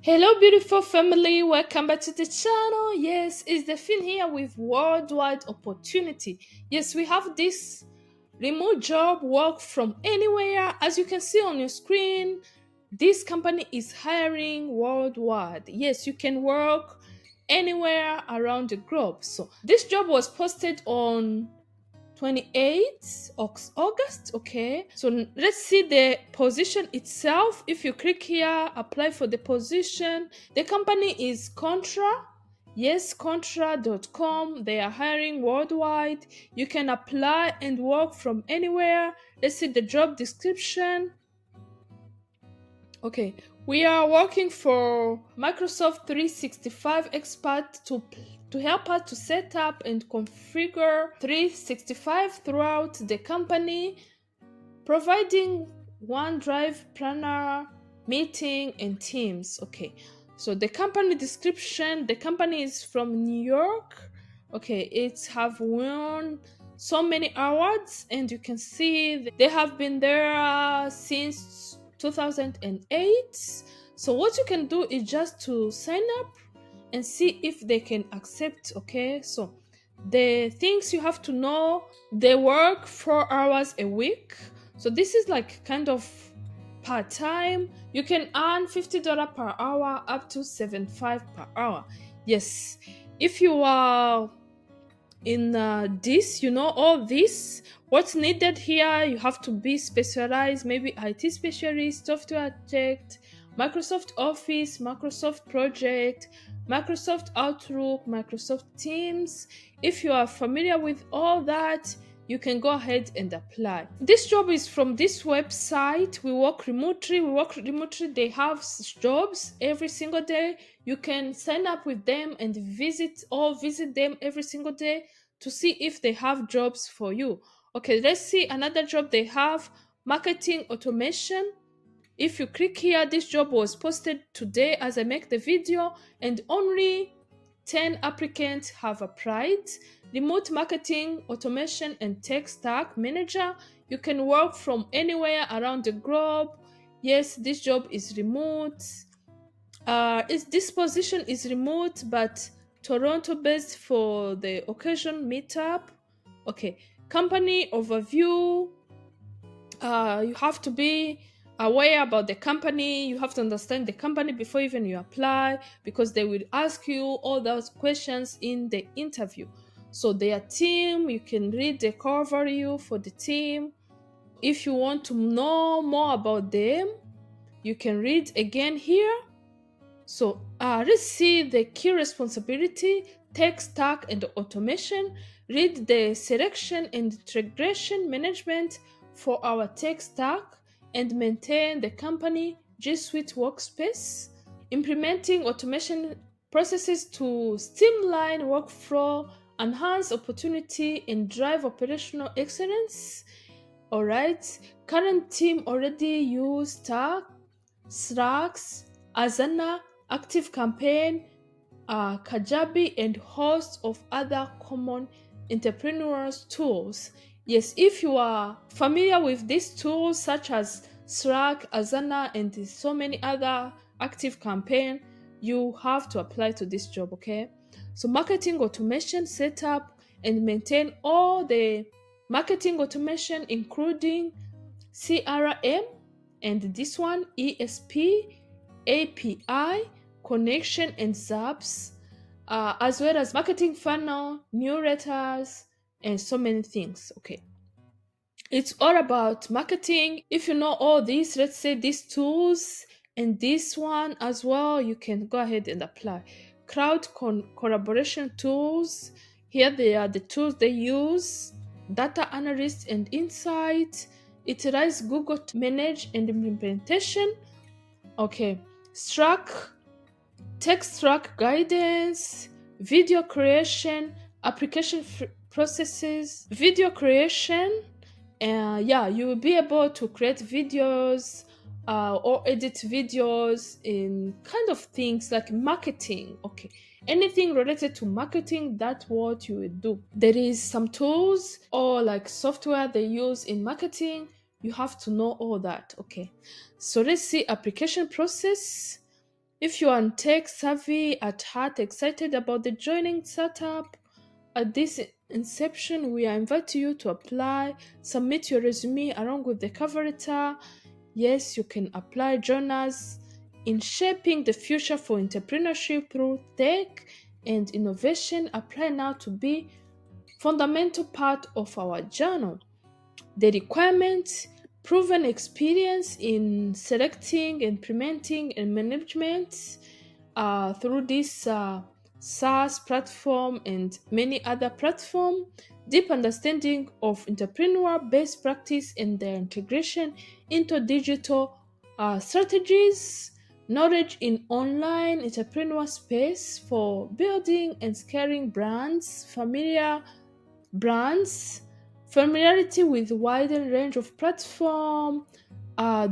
Hello, beautiful family. Welcome back to the channel. Yes, it's the Fin here with worldwide opportunity. Yes, we have this remote job work from anywhere. As you can see on your screen, this company is hiring worldwide. Yes, you can work anywhere around the globe. So, this job was posted on 28th of August. Okay, so let's see the position itself. If you click here, apply for the position. The company is Contra. Yes, contra.com. They are hiring worldwide. You can apply and work from anywhere. Let's see the job description. Okay, we are working for Microsoft 365 expert to help us to set up and configure 365 throughout the company, providing OneDrive, Planner, Meeting, and Teams. Okay, so the company description, the company is from New York. Okay, it's have won so many awards, and you can see they have been there since 2008. So what you can do is just to sign up and see if they can accept. Okay, so the things you have to know, they work 4 hours a week. So this is like kind of part-time. You can earn $50 per hour up to 75 per hour. Yes, if you are in this, you know, all this, what's needed here, you have to be specialized, maybe IT specialist, software architect, Microsoft Office, Microsoft Project, Microsoft Outlook, Microsoft Teams. If you are familiar with all that, you can go ahead and apply. This job is from this website. We work remotely. They have jobs every single day. You can sign up with them and visit them every single day to see if they have jobs for you. Okay, let's see another job they have: marketing automation. If you click here, this job was posted today as I make the video, and only 10 applicants have applied. Remote marketing automation and tech stack manager. You can work from anywhere around the globe. Yes, this job is remote. This position is remote, but Toronto based for the occasion meetup. Okay, company overview. You have to be aware about the company. You have to understand the company before even you apply, because they will ask you all those questions in the interview. So their team, you can read the cover you for the team. If you want to know more about them, you can read again here. So let's see the key responsibility: tech stack and automation. Read the selection and integration management for our tech stack and maintain the company G Suite workspace. Implementing automation processes to streamline workflow, enhance opportunity, and drive operational excellence. All right. Current team already use Slacks, Asana, ActiveCampaign, Kajabi, and host of other common entrepreneurs tools. Yes, if you are familiar with these tools such as Slack, Asana, and so many other ActiveCampaign, you have to apply to this job. Okay, so marketing automation, setup and maintain all the marketing automation, including CRM and this one ESP, API, connection and zaps, as well as marketing funnel, newsletters, and so many things. Okay, it's all about marketing. If you know all these, let's say these tools and this one as well, you can go ahead and apply. Collaboration tools. Here they are the tools they use: data analyst and insight. Utilize Google to manage and implementation. Okay, Slack, text track guidance, video creation, application processes, video creation. Yeah, you will be able to create videos or edit videos in kind of things like marketing. Okay, anything related to marketing, that's what you will do. There is some tools or like software they use in marketing. You have to know all that. Okay, so let's see application process. If you are tech savvy at heart, excited about the joining startup, at this inception, we invite you to apply, submit your resume along with the cover letter. Yes, you can apply. Join us in shaping the future for entrepreneurship through tech and innovation. Apply now to be fundamental part of our journal. The requirements: proven experience in selecting, implementing, and management through this SaaS platform and many other platforms, deep understanding of entrepreneur best practice and their integration into digital strategies, knowledge in online entrepreneur space for building and scaling brands, familiarity with wider range of platform.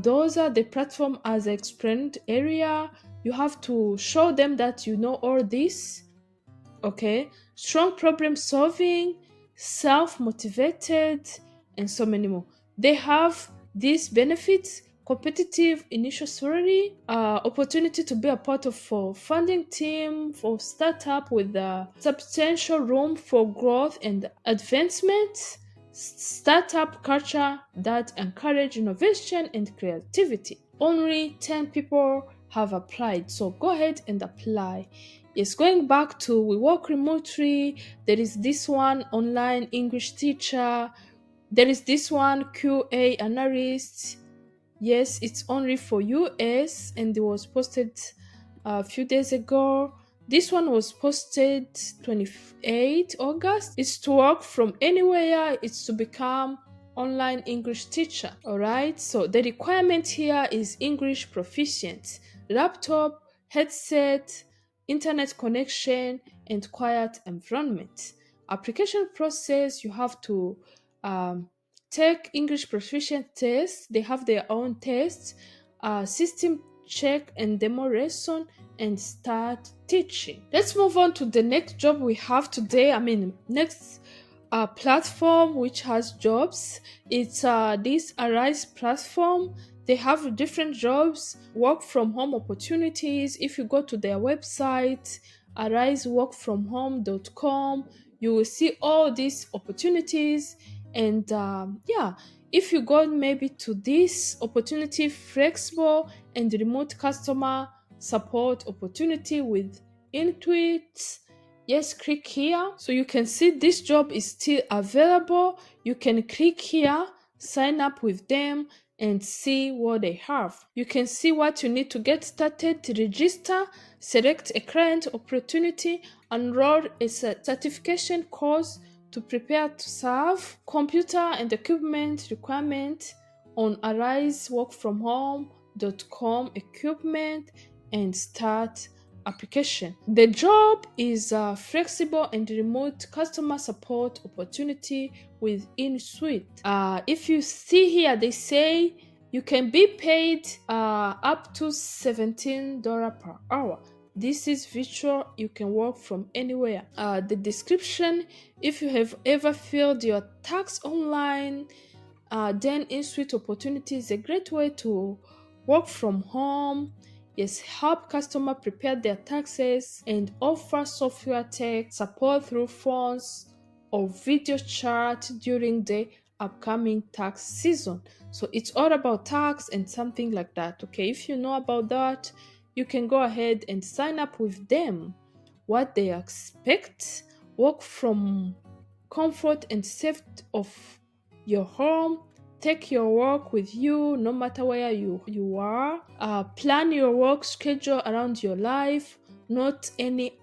Those are the platform as explained area. You have to show them that you know all this. Okay, strong problem solving, self-motivated, and so many more. They have these benefits: competitive initial salary, opportunity to be a part of a funding team for startup with substantial room for growth and advancement, startup culture that encourage innovation and creativity. Only 10 people have applied, so go ahead and apply. Yes, going back to we work remotely, there is this one online English teacher, there is this one QA analyst. Yes, it's only for US and it was posted a few days ago. This one was posted 28 August. It's to work from anywhere, it's to become online English teacher. All right, so the requirement here is English proficient, laptop, headset, internet connection, and quiet environment. Application process: you have to um, take English proficient test. They have their own tests, system check and demo lesson, and start teaching. Let's move on to the next job we have today. Next platform which has jobs. It's this Arise platform. They have different jobs, work from home opportunities. If you go to their website, ariseworkfromhome.com, you will see all these opportunities. And yeah, if you go maybe to this opportunity, flexible and remote customer support opportunity with Intuit, yes, click here. So you can see this job is still available. You can click here, sign up with them, and see what they have. You can see what you need to get started: register, select a client opportunity, enroll a certification course to prepare to serve, computer and equipment requirement on ariseworkfromhome.com equipment, and start application. The job is a flexible and remote customer support opportunity with InSuite. If you see here, they say you can be paid up to $17 per hour. This is virtual, you can work from anywhere. The description: if you have ever filled your tax online, then InSuite opportunity is a great way to work from home. Yes, help customers prepare their taxes and offer software tech support through phones or video chat during the upcoming tax season. So it's all about tax and something like that. Okay, if you know about that, you can go ahead and sign up with them. What they expect: work from comfort and safety of your home, take your work with you no matter where you are, plan your work schedule around your life, not any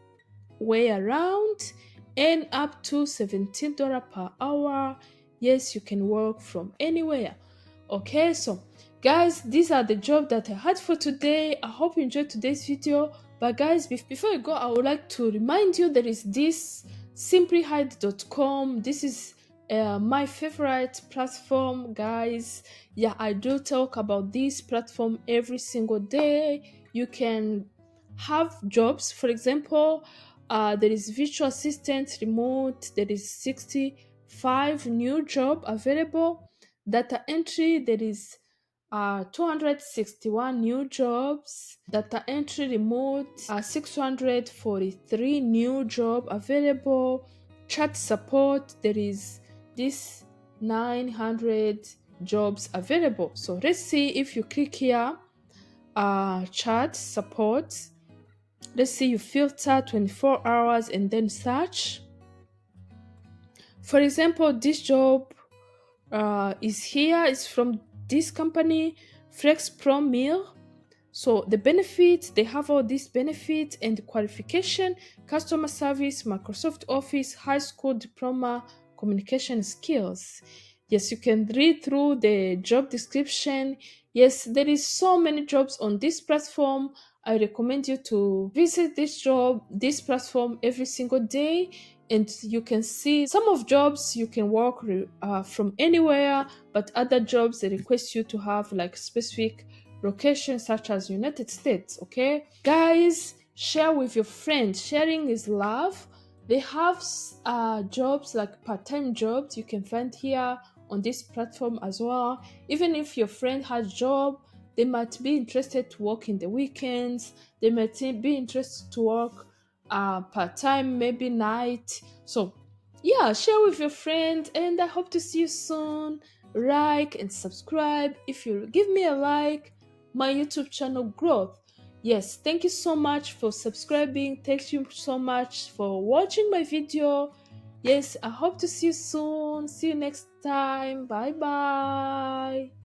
way around, and up to $17 per hour. Yes, you can work from anywhere. Okay, so guys, these are the jobs that I had for today. I hope you enjoyed today's video. But guys, before you go, I would like to remind you there is this simplyhide.com. This is my favorite platform, guys. Yeah, I do talk about this platform every single day. You can have jobs. For example, there is virtual assistant remote. There is 65 new job available. Data entry, there is 261 new jobs. Data entry remote, 643 new job available. Chat support, there is this 900 jobs available. So let's see if you click here, chat support. Let's see, you filter 24 hours and then search. For example, this job is here. It's from this company, Flex Pro Meal. So the benefits, they have all these benefits and qualification: customer service, Microsoft Office, high school diploma, communication skills. Yes, you can read through the job description. Yes, there is so many jobs on this platform. I recommend you to visit this platform every single day, and you can see some of jobs you can work from anywhere, but other jobs they request you to have like specific locations such as United States. Okay, guys, share with your friends. Sharing is love. They have jobs like part-time jobs you can find here on this platform as well. Even if your friend has job, they might be interested to work in the weekends. They might be interested to work part-time, maybe night. So yeah, share with your friend, and I hope to see you soon. Like and subscribe. If you give me a like, my YouTube channel growth. Yes, thank you so much for subscribing. Thank you so much for watching my video. Yes, I hope to see you soon. See you next time. Bye bye.